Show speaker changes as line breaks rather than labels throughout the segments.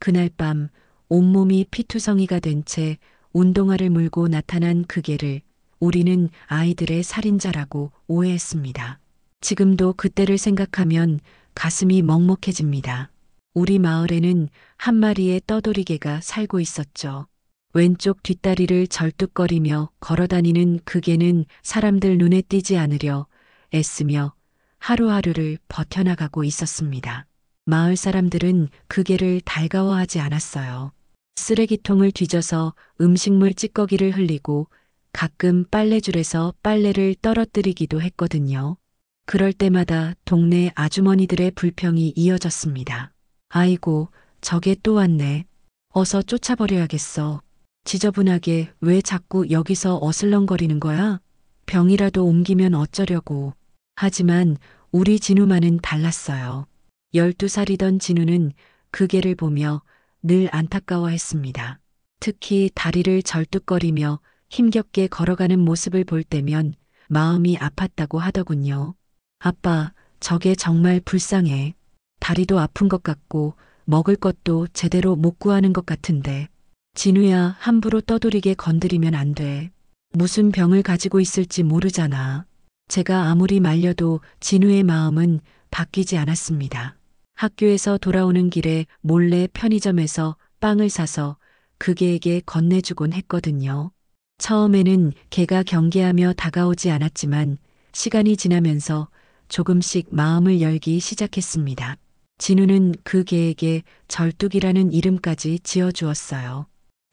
그날 밤 온몸이 피투성이가 된 채 운동화를 물고 나타난 그 개를 우리는 아이들의 살인자라고 오해했습니다. 지금도 그때를 생각하면 가슴이 먹먹해집니다. 우리 마을에는 한 마리의 떠돌이개가 살고 있었죠. 왼쪽 뒷다리를 절뚝거리며 걸어다니는 그 개는 사람들 눈에 띄지 않으려 애쓰며 하루하루를 버텨나가고 있었습니다. 마을 사람들은 그 개를 달가워하지 않았어요. 쓰레기통을 뒤져서 음식물 찌꺼기를 흘리고 가끔 빨래줄에서 빨래를 떨어뜨리기도 했거든요. 그럴 때마다 동네 아주머니들의 불평이 이어졌습니다. 아이고, 저게 또 왔네. 어서 쫓아버려야겠어. 지저분하게 왜 자꾸 여기서 어슬렁거리는 거야? 병이라도 옮기면 어쩌려고. 하지만 우리 진우만은 달랐어요. 12살이던 진우는 그 개를 보며 늘 안타까워했습니다. 특히 다리를 절뚝거리며 힘겹게 걸어가는 모습을 볼 때면 마음이 아팠다고 하더군요. 아빠, 저게 정말 불쌍해. 다리도 아픈 것 같고 먹을 것도 제대로 못 구하는 것 같은데. 진우야, 함부로 떠돌이게 건드리면 안 돼. 무슨 병을 가지고 있을지 모르잖아. 제가 아무리 말려도 진우의 마음은 바뀌지 않았습니다. 학교에서 돌아오는 길에 몰래 편의점에서 빵을 사서 그 개에게 건네주곤 했거든요. 처음에는 개가 경계하며 다가오지 않았지만 시간이 지나면서 조금씩 마음을 열기 시작했습니다. 진우는 그 개에게 절뚝이라는 이름까지 지어주었어요.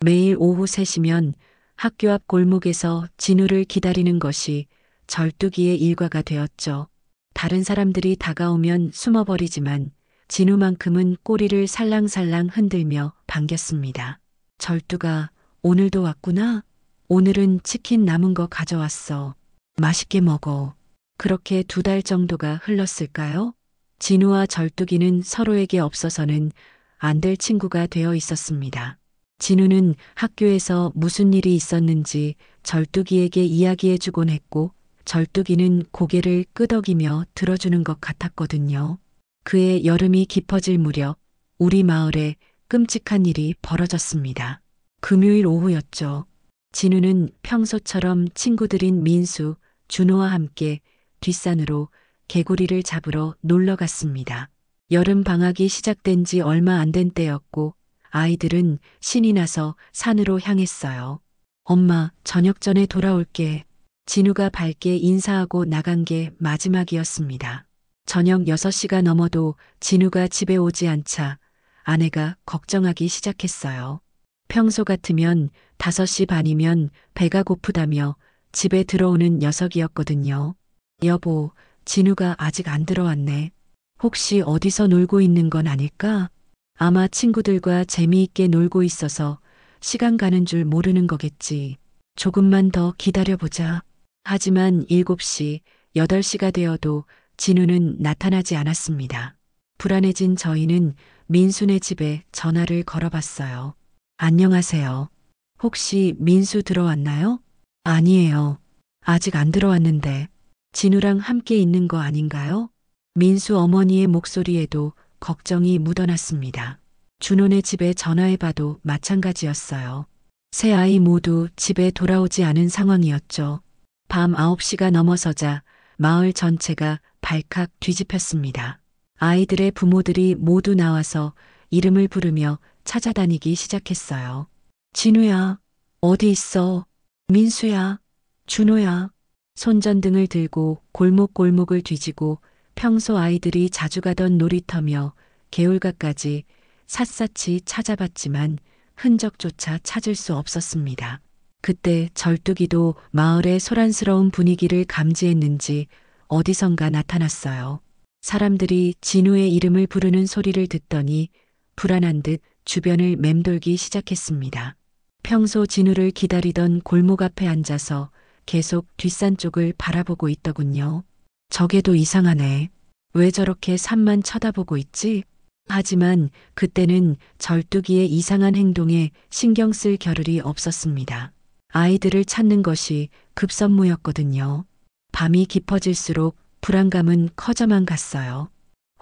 매일 오후 3시면 학교 앞 골목에서 진우를 기다리는 것이 절뚝이의 일과가 되었죠. 다른 사람들이 다가오면 숨어버리지만 진우만큼은 꼬리를 살랑살랑 흔들며 반겼습니다. 절뚝아, 오늘도 왔구나? 오늘은 치킨 남은 거 가져왔어. 맛있게 먹어. 그렇게 2달 정도가 흘렀을까요? 진우와 절뚝이는 서로에게 없어서는 안 될 친구가 되어 있었습니다. 진우는 학교에서 무슨 일이 있었는지 절뚝이에게 이야기해주곤 했고 절뚝이는 고개를 끄덕이며 들어주는 것 같았거든요. 그의 여름이 깊어질 무렵 우리 마을에 끔찍한 일이 벌어졌습니다. 금요일 오후였죠. 진우는 평소처럼 친구들인 민수, 준호와 함께 뒷산으로 개구리를 잡으러 놀러 갔습니다. 여름 방학이 시작된 지 얼마 안 된 때였고 아이들은 신이 나서 산으로 향했어요. 엄마, 저녁 전에 돌아올게. 진우가 밝게 인사하고 나간 게 마지막이었습니다. 저녁 6시가 넘어도 진우가 집에 오지 않자 아내가 걱정하기 시작했어요. 평소 같으면 5시 반이면 배가 고프다며 집에 들어오는 녀석이었거든요. 여보, 진우가 아직 안 들어왔네. 혹시 어디서 놀고 있는 건 아닐까? 아마 친구들과 재미있게 놀고 있어서 시간 가는 줄 모르는 거겠지. 조금만 더 기다려보자. 하지만 7시, 8시가 되어도 진우는 나타나지 않았습니다. 불안해진 저희는 민수네 집에 전화를 걸어봤어요. 안녕하세요. 혹시 민수 들어왔나요? 아니에요. 아직 안 들어왔는데 진우랑 함께 있는 거 아닌가요? 민수 어머니의 목소리에도 걱정이 묻어났습니다. 준호네 집에 전화해봐도 마찬가지였어요. 세 아이 모두 집에 돌아오지 않은 상황이었죠. 밤 9시가 넘어서자 마을 전체가 발칵 뒤집혔습니다. 아이들의 부모들이 모두 나와서 이름을 부르며 찾아다니기 시작했어요. 진우야, 어디 있어? 민수야, 준호야. 손전등을 들고 골목골목을 뒤지고 평소 아이들이 자주 가던 놀이터며 개울가까지 샅샅이 찾아봤지만 흔적조차 찾을 수 없었습니다. 그때 절뚝이도 마을의 소란스러운 분위기를 감지했는지 어디선가 나타났어요. 사람들이 진우의 이름을 부르는 소리를 듣더니 불안한 듯 주변을 맴돌기 시작했습니다. 평소 진우를 기다리던 골목 앞에 앉아서 계속 뒷산 쪽을 바라보고 있더군요. 저게도 이상하네. 왜 저렇게 산만 쳐다보고 있지? 하지만 그때는 절뚝이의 이상한 행동에 신경 쓸 겨를이 없었습니다. 아이들을 찾는 것이 급선무였거든요. 밤이 깊어질수록 불안감은 커져만 갔어요.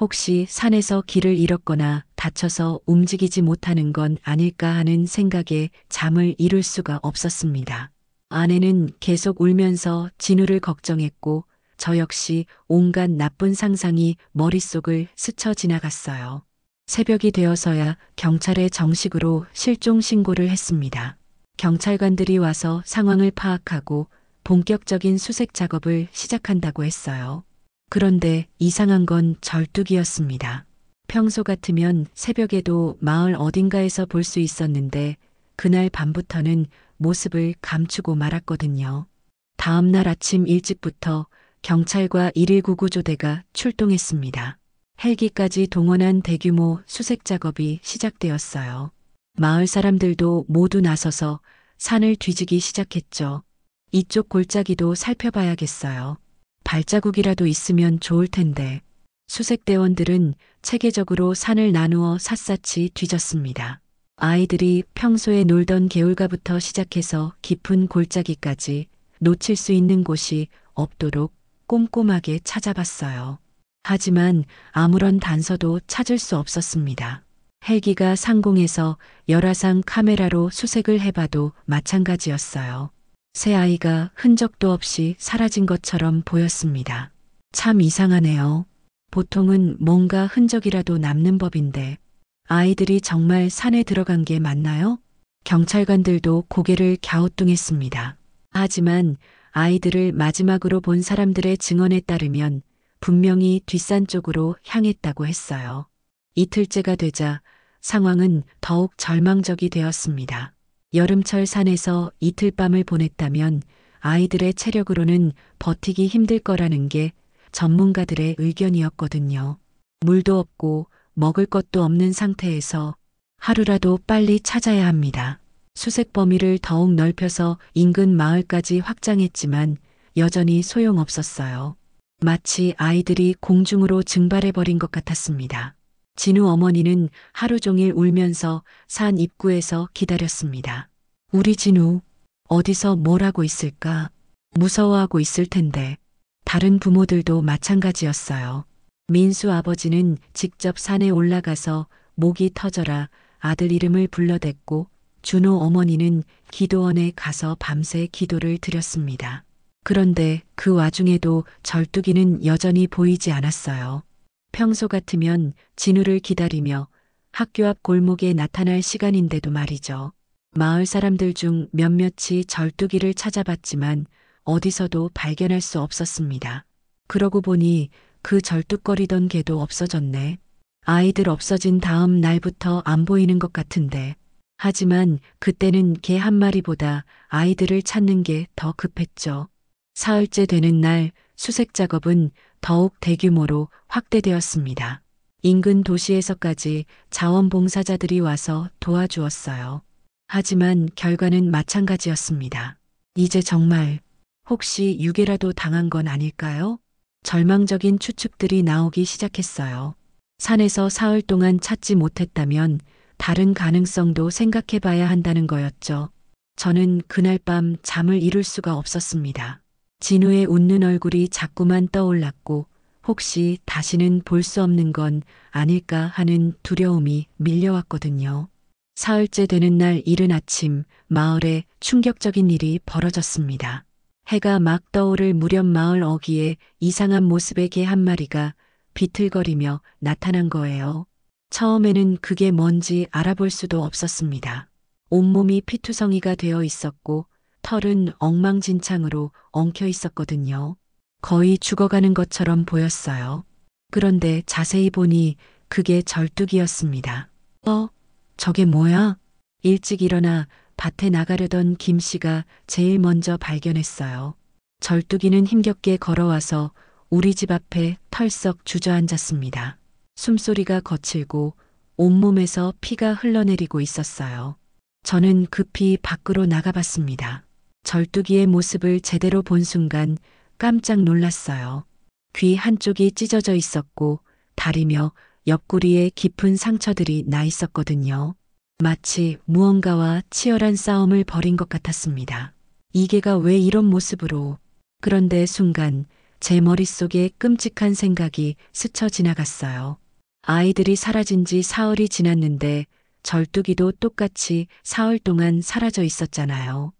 혹시 산에서 길을 잃었거나 다쳐서 움직이지 못하는 건 아닐까 하는 생각에 잠을 이룰 수가 없었습니다. 아내는 계속 울면서 진우를 걱정했고 저 역시 온갖 나쁜 상상이 머릿속을 스쳐 지나갔어요. 새벽이 되어서야 경찰에 정식으로 실종 신고를 했습니다. 경찰관들이 와서 상황을 파악하고 본격적인 수색 작업을 시작한다고 했어요. 그런데 이상한 건 절뚝이었습니다. 평소 같으면 새벽에도 마을 어딘가에서 볼 수 있었는데 그날 밤부터는 모습을 감추고 말았거든요. 다음 날 아침 일찍부터 경찰과 119 구조대가 출동했습니다. 헬기까지 동원한 대규모 수색 작업이 시작되었어요. 마을 사람들도 모두 나서서 산을 뒤지기 시작했죠. 이쪽 골짜기도 살펴봐야겠어요. 발자국이라도 있으면 좋을 텐데. 수색대원들은 체계적으로 산을 나누어 샅샅이 뒤졌습니다. 아이들이 평소에 놀던 개울가부터 시작해서 깊은 골짜기까지 놓칠 수 있는 곳이 없도록 꼼꼼하게 찾아봤어요. 하지만 아무런 단서도 찾을 수 없었습니다. 헬기가 상공에서 열화상 카메라로 수색을 해봐도 마찬가지였어요. 새 아이가 흔적도 없이 사라진 것처럼 보였습니다. 참 이상하네요. 보통은 뭔가 흔적이라도 남는 법인데 아이들이 정말 산에 들어간 게 맞나요? 경찰관들도 고개를 갸우뚱했습니다. 하지만 아이들을 마지막으로 본 사람들의 증언에 따르면 분명히 뒷산 쪽으로 향했다고 했어요. 이틀째가 되자 상황은 더욱 절망적이 되었습니다. 여름철 산에서 이틀 밤을 보냈다면 아이들의 체력으로는 버티기 힘들 거라는 게 전문가들의 의견이었거든요. 물도 없고 먹을 것도 없는 상태에서 하루라도 빨리 찾아야 합니다. 수색 범위를 더욱 넓혀서 인근 마을까지 확장했지만 여전히 소용없었어요. 마치 아이들이 공중으로 증발해버린 것 같았습니다. 진우 어머니는 하루 종일 울면서 산 입구에서 기다렸습니다. 우리 진우, 어디서 뭘 하고 있을까? 무서워하고 있을 텐데. 다른 부모들도 마찬가지였어요. 민수 아버지는 직접 산에 올라가서 목이 터져라 아들 이름을 불러댔고 준호 어머니는 기도원에 가서 밤새 기도를 드렸습니다. 그런데 그 와중에도 절뚝이는 여전히 보이지 않았어요. 평소 같으면 진우를 기다리며 학교 앞 골목에 나타날 시간인데도 말이죠. 마을 사람들 중 몇몇이 절뚝이를 찾아봤지만 어디서도 발견할 수 없었습니다. 그러고 보니 그 절뚝거리던 개도 없어졌네. 아이들 없어진 다음 날부터 안 보이는 것 같은데. 하지만 그때는 개 한 마리보다 아이들을 찾는 게 더 급했죠. 사흘째 되는 날 수색 작업은 더욱 대규모로 확대되었습니다. 인근 도시에서까지 자원봉사자들이 와서 도와주었어요. 하지만 결과는 마찬가지였습니다. 이제 정말 혹시 유괴라도 당한 건 아닐까요? 절망적인 추측들이 나오기 시작했어요. 산에서 사흘 동안 찾지 못했다면 다른 가능성도 생각해 봐야 한다는 거였죠. 저는 그날 밤 잠을 이룰 수가 없었습니다. 진우의 웃는 얼굴이 자꾸만 떠올랐고 혹시 다시는 볼 수 없는 건 아닐까 하는 두려움이 밀려왔거든요. 사흘째 되는 날 이른 아침 마을에 충격적인 일이 벌어졌습니다. 해가 막 떠오를 무렵 마을 어귀에 이상한 모습의 개 한 마리가 비틀거리며 나타난 거예요. 처음에는 그게 뭔지 알아볼 수도 없었습니다. 온몸이 피투성이가 되어 있었고 털은 엉망진창으로 엉켜 있었거든요. 거의 죽어가는 것처럼 보였어요. 그런데 자세히 보니 그게 절뚝이었습니다. 저게 뭐야? 일찍 일어나 밭에 나가려던 김 씨가 제일 먼저 발견했어요. 절뚝이는 힘겹게 걸어와서 우리 집 앞에 털썩 주저앉았습니다. 숨소리가 거칠고 온몸에서 피가 흘러내리고 있었어요. 저는 급히 밖으로 나가봤습니다. 절뚝이의 모습을 제대로 본 순간 깜짝 놀랐어요. 귀 한쪽이 찢어져 있었고 다리며 옆구리에 깊은 상처들이 나 있었거든요. 마치 무언가와 치열한 싸움을 벌인 것 같았습니다. 이 개가 왜 이런 모습으로. 그런데 순간 제 머릿속에 끔찍한 생각이 스쳐 지나갔어요. 아이들이 사라진 지 사흘이 지났는데 절뚝이도 똑같이 사흘 동안 사라져 있었잖아요.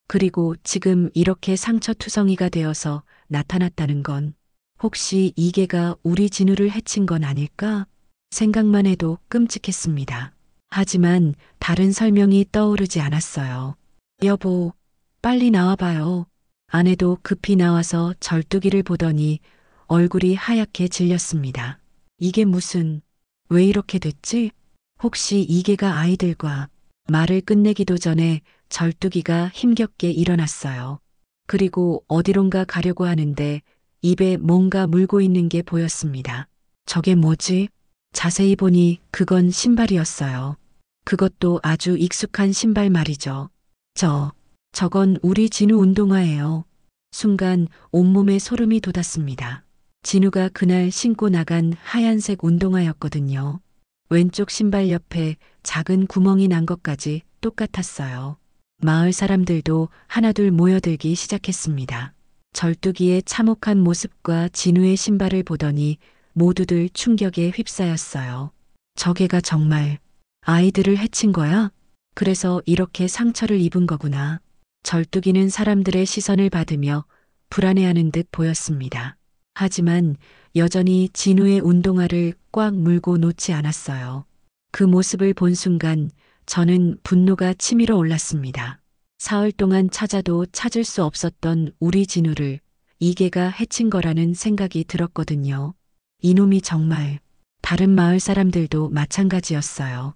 그리고 지금 이렇게 상처투성이가 되어서 나타났다는 건 혹시 이계가 우리 진우를 해친 건 아닐까? 생각만 해도 끔찍했습니다. 하지만 다른 설명이 떠오르지 않았어요. 여보, 빨리 나와봐요. 아내도 급히 나와서 절뚝이를 보더니 얼굴이 하얗게 질렸습니다. 이게 무슨, 왜 이렇게 됐지? 혹시 이계가 아이들과 말을 끝내기도 전에 절뚝이가 힘겹게 일어났어요. 그리고 어디론가 가려고 하는데 입에 뭔가 물고 있는 게 보였습니다. 저게 뭐지? 자세히 보니 그건 신발이었어요. 그것도 아주 익숙한 신발 말이죠. 저건 우리 진우 운동화예요. 순간 온몸에 소름이 돋았습니다. 진우가 그날 신고 나간 하얀색 운동화였거든요. 왼쪽 신발 옆에 작은 구멍이 난 것까지 똑같았어요. 마을 사람들도 하나둘 모여들기 시작했습니다. 절뚝이의 참혹한 모습과 진우의 신발을 보더니 모두들 충격에 휩싸였어요. 저게가 정말 아이들을 해친 거야? 그래서 이렇게 상처를 입은 거구나. 절뚝이는 사람들의 시선을 받으며 불안해하는 듯 보였습니다. 하지만 여전히 진우의 운동화를 꽉 물고 놓지 않았어요. 그 모습을 본 순간 저는 분노가 치밀어 올랐습니다. 사흘 동안 찾아도 찾을 수 없었던 우리 진우를 이계가 해친 거라는 생각이 들었거든요. 이놈이 정말 다른 마을 사람들도 마찬가지였어요.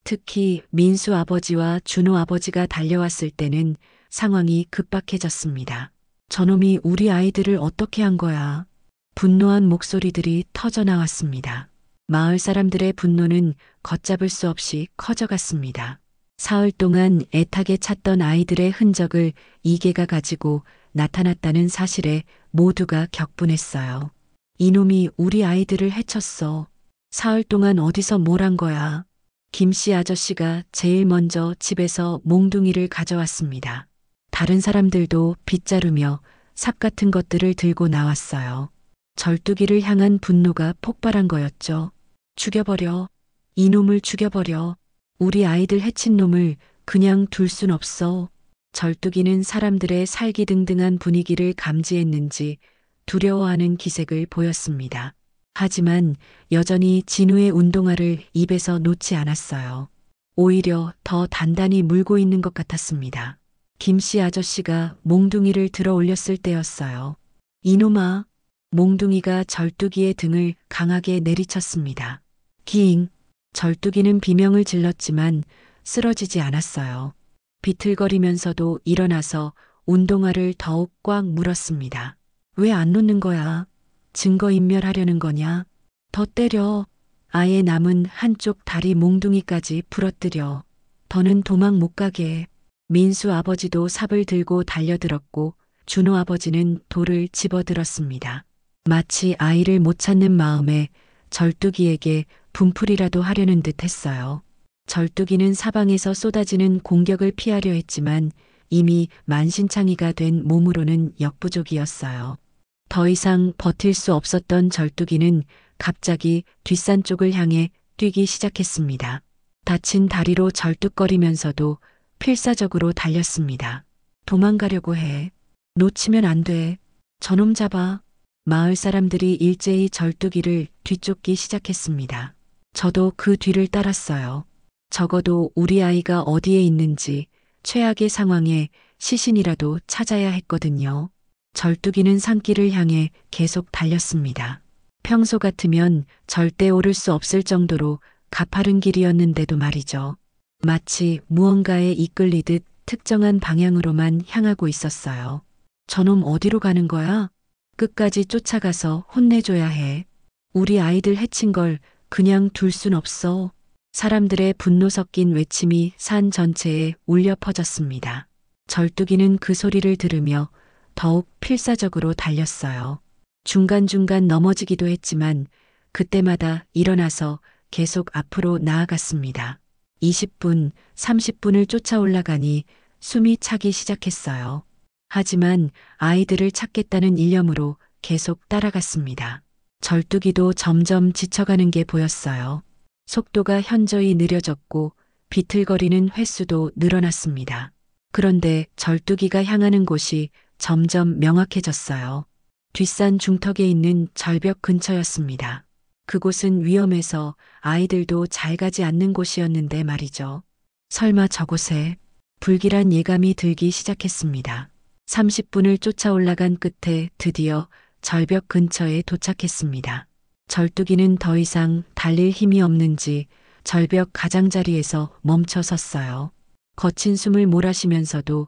특히 민수 아버지와 준호 아버지가 달려왔을 때는 상황이 급박해졌습니다. 저놈이 우리 아이들을 어떻게 한 거야? 분노한 목소리들이 터져 나왔습니다. 마을 사람들의 분노는 걷잡을 수 없이 커져갔습니다. 사흘 동안 애타게 찾던 아이들의 흔적을 이계가 가지고 나타났다는 사실에 모두가 격분했어요. 이놈이 우리 아이들을 해쳤어. 사흘 동안 어디서 뭘 한 거야? 김씨 아저씨가 제일 먼저 집에서 몽둥이를 가져왔습니다. 다른 사람들도 빗자루며 삽 같은 것들을 들고 나왔어요. 절뚝이를 향한 분노가 폭발한 거였죠. 죽여버려. 이놈을 죽여버려. 우리 아이들 해친 놈을 그냥 둘 순 없어. 절뚝이는 사람들의 살기등등한 분위기를 감지했는지 두려워하는 기색을 보였습니다. 하지만 여전히 진우의 운동화를 입에서 놓지 않았어요. 오히려 더 단단히 물고 있는 것 같았습니다. 김씨 아저씨가 몽둥이를 들어 올렸을 때였어요. 이놈아! 몽둥이가 절뚝이의 등을 강하게 내리쳤습니다. 기잉! 절뚝이는 비명을 질렀지만 쓰러지지 않았어요. 비틀거리면서도 일어나서 운동화를 더욱 꽉 물었습니다. 왜 안 놓는 거야? 증거인멸하려는 거냐? 더 때려. 아예 남은 한쪽 다리 몽둥이까지 부러뜨려. 더는 도망 못 가게. 민수 아버지도 삽을 들고 달려들었고 준호 아버지는 돌을 집어들었습니다. 마치 아이를 못 찾는 마음에 절뚝이에게 분풀이라도 하려는 듯 했어요. 절뚝이는 사방에서 쏟아지는 공격을 피하려 했지만 이미 만신창이가 된 몸으로는 역부족이었어요. 더 이상 버틸 수 없었던 절뚝이는 갑자기 뒷산 쪽을 향해 뛰기 시작했습니다. 다친 다리로 절뚝거리면서도 필사적으로 달렸습니다. 도망가려고 해. 놓치면 안 돼. 저놈 잡아. 마을 사람들이 일제히 절뚝이를 뒤쫓기 시작했습니다. 저도 그 뒤를 따랐어요. 적어도 우리 아이가 어디에 있는지 최악의 상황에 시신이라도 찾아야 했거든요. 절뚝이는 산길을 향해 계속 달렸습니다. 평소 같으면 절대 오를 수 없을 정도로 가파른 길이었는데도 말이죠. 마치 무언가에 이끌리듯 특정한 방향으로만 향하고 있었어요. 저놈 어디로 가는 거야? 끝까지 쫓아가서 혼내줘야 해. 우리 아이들 해친 걸 그냥 둘 순 없어. 사람들의 분노 섞인 외침이 산 전체에 울려 퍼졌습니다. 절뚝이는 그 소리를 들으며 더욱 필사적으로 달렸어요. 중간중간 넘어지기도 했지만 그때마다 일어나서 계속 앞으로 나아갔습니다. 20분, 30분을 쫓아 올라가니 숨이 차기 시작했어요. 하지만 아이들을 찾겠다는 일념으로 계속 따라갔습니다. 절뚝이도 점점 지쳐가는 게 보였어요. 속도가 현저히 느려졌고 비틀거리는 횟수도 늘어났습니다. 그런데 절뚝이가 향하는 곳이 점점 명확해졌어요. 뒷산 중턱에 있는 절벽 근처였습니다. 그곳은 위험해서 아이들도 잘 가지 않는 곳이었는데 말이죠. 설마 저곳에 불길한 예감이 들기 시작했습니다. 30분을 쫓아 올라간 끝에 드디어 절벽 근처에 도착했습니다. 절뚝이는 더 이상 달릴 힘이 없는지 절벽 가장자리에서 멈춰 섰어요. 거친 숨을 몰아쉬면서도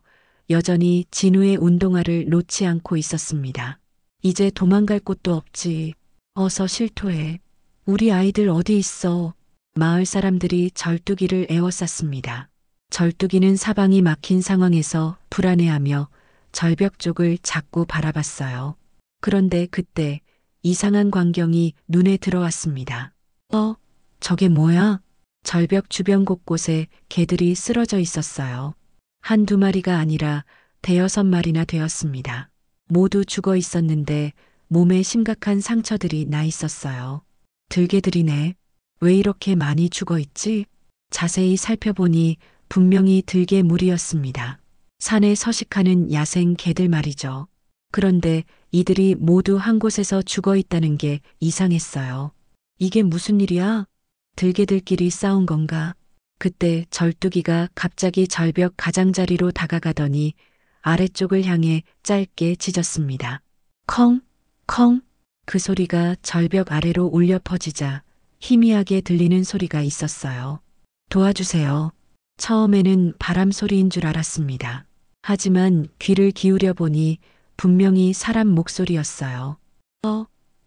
여전히 진우의 운동화를 놓지 않고 있었습니다. 이제 도망갈 곳도 없지. 어서 실토해. 우리 아이들 어디 있어? 마을 사람들이 절뚝이를 에워쌌습니다. 절뚝이는 사방이 막힌 상황에서 불안해하며 절벽 쪽을 자꾸 바라봤어요. 그런데 그때 이상한 광경이 눈에 들어왔습니다. 저게 뭐야? 절벽 주변 곳곳에 개들이 쓰러져 있었어요. 한두 마리가 아니라 대여섯 마리나 되었습니다. 모두 죽어 있었는데 몸에 심각한 상처들이 나 있었어요. 들개들이네. 왜 이렇게 많이 죽어 있지? 자세히 살펴보니 분명히 들개 무리였습니다. 산에 서식하는 야생 개들 말이죠. 그런데 이들이 모두 한 곳에서 죽어 있다는 게 이상했어요. 이게 무슨 일이야? 들개들끼리 싸운 건가? 그때 절뚝이가 갑자기 절벽 가장자리로 다가가더니 아래쪽을 향해 짧게 짖었습니다. 컹, 컹. 그 소리가 절벽 아래로 울려 퍼지자 희미하게 들리는 소리가 있었어요. 도와주세요. 처음에는 바람 소리인 줄 알았습니다. 하지만 귀를 기울여 보니 분명히 사람 목소리였어요.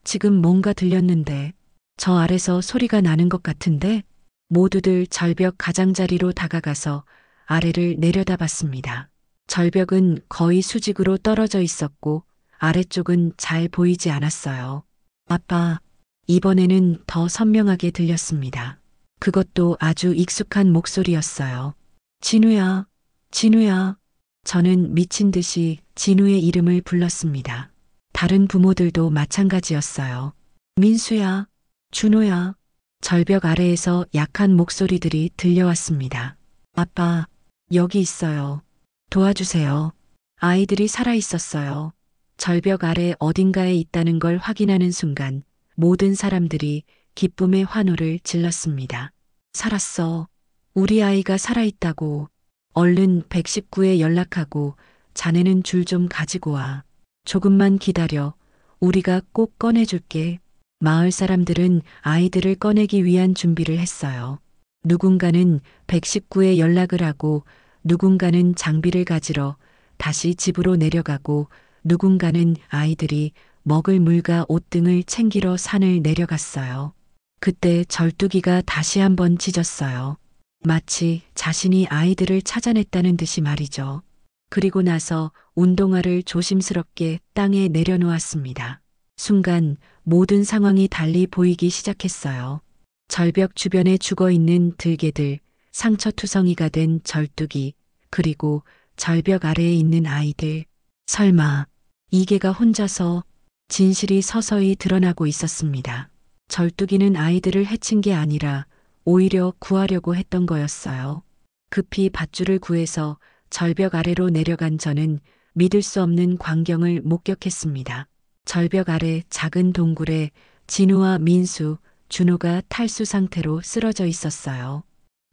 지금 뭔가 들렸는데 저 아래서 소리가 나는 것 같은데? 모두들 절벽 가장자리로 다가가서 아래를 내려다봤습니다. 절벽은 거의 수직으로 떨어져 있었고 아래쪽은 잘 보이지 않았어요. 아빠, 이번에는 더 선명하게 들렸습니다. 그것도 아주 익숙한 목소리였어요. 진우야, 진우야. 저는 미친 듯이 진우의 이름을 불렀습니다. 다른 부모들도 마찬가지였어요. 민수야, 준호야. 절벽 아래에서 약한 목소리들이 들려왔습니다. 아빠, 여기 있어요. 도와주세요. 아이들이 살아 있었어요. 절벽 아래 어딘가에 있다는 걸 확인하는 순간 모든 사람들이 기쁨의 환호를 질렀습니다. 살았어. 우리 아이가 살아있다고. 얼른 119에 연락하고 자네는 줄 좀 가지고 와. 조금만 기다려. 우리가 꼭 꺼내줄게. 마을 사람들은 아이들을 꺼내기 위한 준비를 했어요. 누군가는 119에 연락을 하고 누군가는 장비를 가지러 다시 집으로 내려가고 누군가는 아이들이 먹을 물과 옷 등을 챙기러 산을 내려갔어요. 그때 절뚝이가 다시 한번 짖었어요. 마치 자신이 아이들을 찾아냈다는 듯이 말이죠. 그리고 나서 운동화를 조심스럽게 땅에 내려놓았습니다. 순간 모든 상황이 달리 보이기 시작했어요. 절벽 주변에 죽어있는 들개들, 상처투성이가 된 절뚝이, 그리고 절벽 아래에 있는 아이들. 설마 이 개가 혼자서 진실이 서서히 드러나고 있었습니다. 절뚝이는 아이들을 해친 게 아니라 오히려 구하려고 했던 거였어요. 급히 밧줄을 구해서 절벽 아래로 내려간 저는 믿을 수 없는 광경을 목격했습니다. 절벽 아래 작은 동굴에 진우와 민수, 준호가 탈수 상태로 쓰러져 있었어요.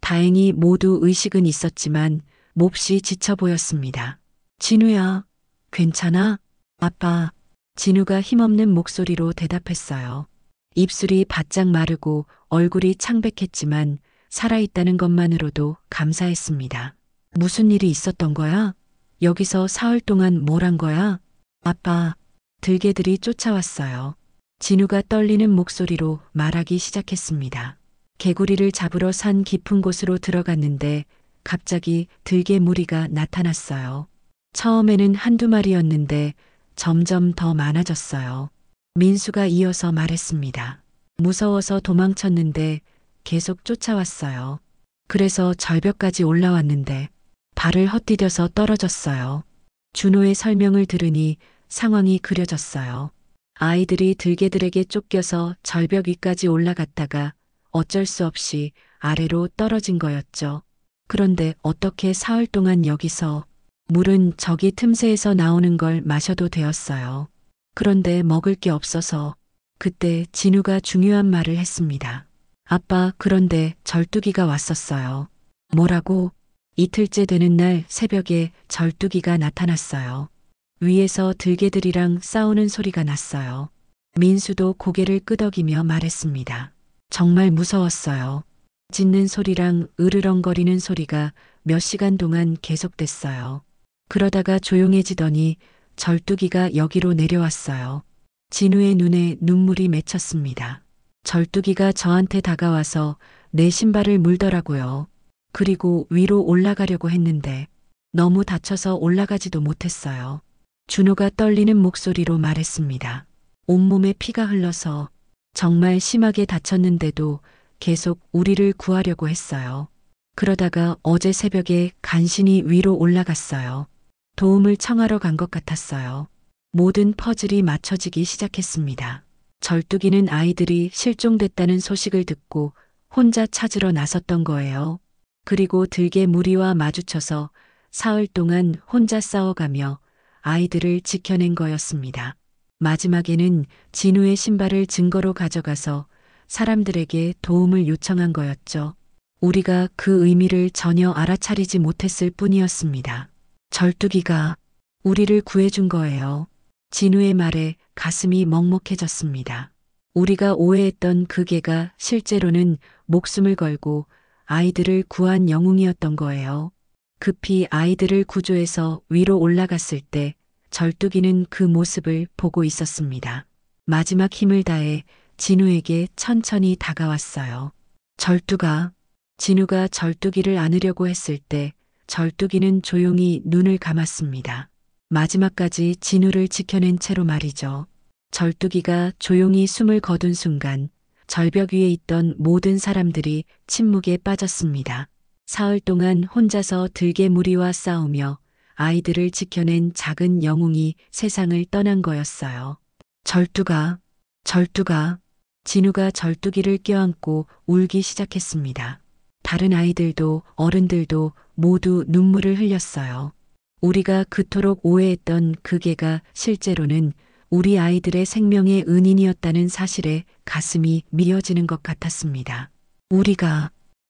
다행히 모두 의식은 있었지만 몹시 지쳐 보였습니다. 진우야, 괜찮아? 아빠, 진우가 힘없는 목소리로 대답했어요. 입술이 바짝 마르고 얼굴이 창백했지만 살아있다는 것만으로도 감사했습니다. 무슨 일이 있었던 거야? 여기서 사흘 동안 뭘 한 거야? 아빠, 들개들이 쫓아왔어요. 진우가 떨리는 목소리로 말하기 시작했습니다. 개구리를 잡으러 산 깊은 곳으로 들어갔는데 갑자기 들개 무리가 나타났어요. 처음에는 한두 마리였는데 점점 더 많아졌어요. 민수가 이어서 말했습니다. 무서워서 도망쳤는데 계속 쫓아왔어요. 그래서 절벽까지 올라왔는데 발을 헛디뎌서 떨어졌어요. 준호의 설명을 들으니 상황이 그려졌어요. 아이들이 들개들에게 쫓겨서 절벽 위까지 올라갔다가 어쩔 수 없이 아래로 떨어진 거였죠. 그런데 어떻게 사흘 동안 여기서 물은 저기 틈새에서 나오는 걸 마셔도 되었어요. 그런데 먹을 게 없어서 그때 진우가 중요한 말을 했습니다. 아빠, 그런데 절뚝이가 왔었어요. 뭐라고? 이틀째 되는 날 새벽에 절뚝이가 나타났어요. 위에서 들개들이랑 싸우는 소리가 났어요. 민수도 고개를 끄덕이며 말했습니다. 정말 무서웠어요. 짖는 소리랑 으르렁거리는 소리가 몇 시간 동안 계속됐어요. 그러다가 조용해지더니 절뚝이가 여기로 내려왔어요. 진우의 눈에 눈물이 맺혔습니다. 절뚝이가 저한테 다가와서 내 신발을 물더라고요. 그리고 위로 올라가려고 했는데 너무 다쳐서 올라가지도 못했어요. 준호가 떨리는 목소리로 말했습니다. 온몸에 피가 흘러서 정말 심하게 다쳤는데도 계속 우리를 구하려고 했어요. 그러다가 어제 새벽에 간신히 위로 올라갔어요. 도움을 청하러 간 것 같았어요. 모든 퍼즐이 맞춰지기 시작했습니다. 절뚝이는 아이들이 실종됐다는 소식을 듣고 혼자 찾으러 나섰던 거예요. 그리고 들개 무리와 마주쳐서 사흘 동안 혼자 싸워가며 아이들을 지켜낸 거였습니다. 마지막에는 진우의 신발을 증거로 가져가서 사람들에게 도움을 요청한 거였죠. 우리가 그 의미를 전혀 알아차리지 못했을 뿐이었습니다. 절뚝이가 우리를 구해준 거예요. 진우의 말에 가슴이 먹먹해졌습니다. 우리가 오해했던 그 개가 실제로는 목숨을 걸고 아이들을 구한 영웅이었던 거예요. 급히 아이들을 구조해서 위로 올라갔을 때 절뚝이는 그 모습을 보고 있었습니다. 마지막 힘을 다해 진우에게 천천히 다가왔어요. 절뚝아. 진우가 절뚝이를 안으려고 했을 때 절뚝이는 조용히 눈을 감았습니다. 마지막까지 진우를 지켜낸 채로 말이죠. 절뚝이가 조용히 숨을 거둔 순간 절벽 위에 있던 모든 사람들이 침묵에 빠졌습니다. 사흘 동안 혼자서 들개 무리와 싸우며 아이들을 지켜낸 작은 영웅이 세상을 떠난 거였어요. 절뚝아, 절뚝아. 진우가 절뚝이를 껴안고 울기 시작했습니다. 다른 아이들도 어른들도 모두 눈물을 흘렸어요. 우리가 그토록 오해했던 그 개가 실제로는 우리 아이들의 생명의 은인이었다는 사실에 가슴이 미어지는 것 같았습니다.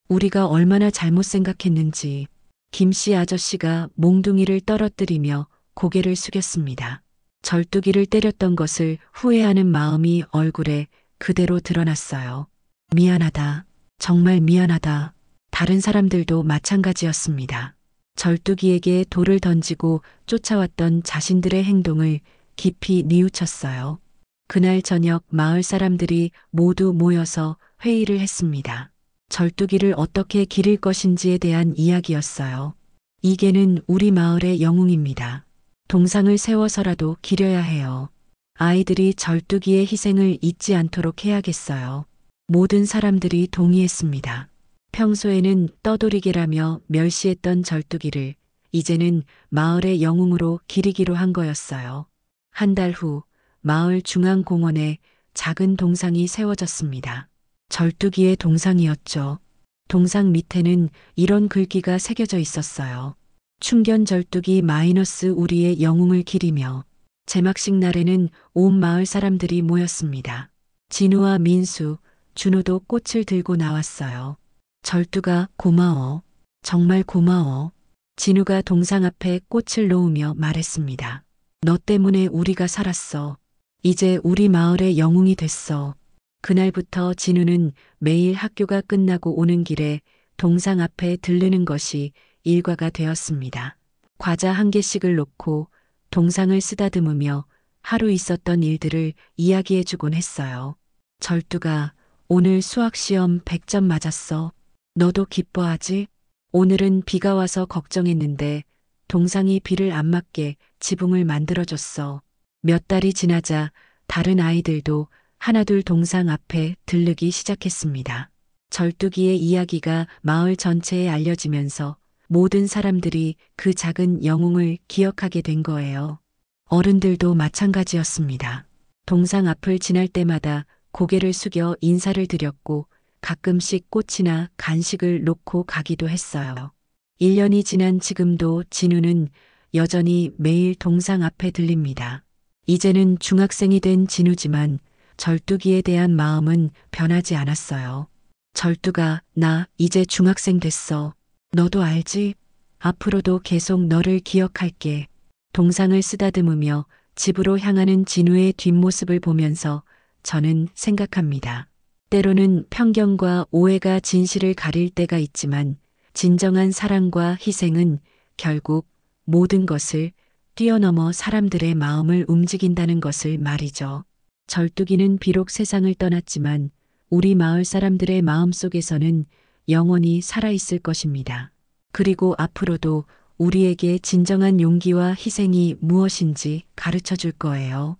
우리가 얼마나 잘못 생각했는지 김씨 아저씨가 몽둥이를 떨어뜨리며 고개를 숙였습니다. 절뚝이를 때렸던 것을 후회하는 마음이 얼굴에 그대로 드러났어요. 미안하다. 정말 미안하다. 다른 사람들도 마찬가지였습니다. 절뚝이에게 돌을 던지고 쫓아왔던 자신들의 행동을 깊이 뉘우쳤어요. 그날 저녁 마을 사람들이 모두 모여서 회의를 했습니다. 절뚝이를 어떻게 기릴 것인지에 대한 이야기였어요. 이 개는 우리 마을의 영웅입니다. 동상을 세워서라도 기려야 해요. 아이들이 절뚝이의 희생을 잊지 않도록 해야겠어요. 모든 사람들이 동의했습니다. 평소에는 떠돌이개라며 멸시했던 절뚝이를 이제는 마을의 영웅으로 기리기로 한 거였어요. 한 달 후 마을 중앙공원에 작은 동상이 세워졌습니다. 절뚝이의 동상이었죠. 동상 밑에는 이런 글귀가 새겨져 있었어요. 충견 절뚝이 마이너스 우리의 영웅을 기리며. 제막식 날에는 온 마을 사람들이 모였습니다. 진우와 민수, 준호도 꽃을 들고 나왔어요. 절뚝아, 고마워. 정말 고마워. 진우가 동상 앞에 꽃을 놓으며 말했습니다. 너 때문에 우리가 살았어. 이제 우리 마을의 영웅이 됐어. 그날부터 진우는 매일 학교가 끝나고 오는 길에 동상 앞에 들르는 것이 일과가 되었습니다. 과자 한 개씩을 놓고 동상을 쓰다듬으며 하루 있었던 일들을 이야기해주곤 했어요. 절뚝아, 오늘 수학시험 100점 맞았어. 너도 기뻐하지? 오늘은 비가 와서 걱정했는데 동상이 비를 안 맞게 지붕을 만들어줬어. 몇 달이 지나자 다른 아이들도 하나둘 동상 앞에 들르기 시작했습니다. 절뚝이의 이야기가 마을 전체에 알려지면서 모든 사람들이 그 작은 영웅을 기억하게 된 거예요. 어른들도 마찬가지였습니다. 동상 앞을 지날 때마다 고개를 숙여 인사를 드렸고 가끔씩 꽃이나 간식을 놓고 가기도 했어요. 1년이 지난 지금도 진우는 여전히 매일 동상 앞에 들립니다. 이제는 중학생이 된 진우지만 절뚝이에 대한 마음은 변하지 않았어요. 절뚝아, 나 이제 중학생 됐어. 너도 알지? 앞으로도 계속 너를 기억할게. 동상을 쓰다듬으며 집으로 향하는 진우의 뒷모습을 보면서 저는 생각합니다. 때로는 편견과 오해가 진실을 가릴 때가 있지만 진정한 사랑과 희생은 결국 모든 것을 뛰어넘어 사람들의 마음을 움직인다는 것을 말이죠. 절뚝이는 비록 세상을 떠났지만 우리 마을 사람들의 마음 속에서는 영원히 살아있을 것입니다. 그리고 앞으로도 우리에게 진정한 용기와 희생이 무엇인지 가르쳐 줄 거예요.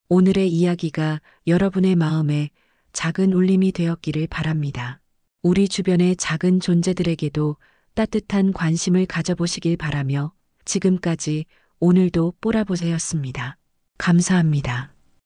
오늘의 이야기가 여러분의 마음에 작은 울림이 되었기를 바랍니다. 우리 주변의 작은 존재들에게도 따뜻한 관심을 가져보시길 바라며 지금까지 오늘도 뽀라보세였습니다. 감사합니다.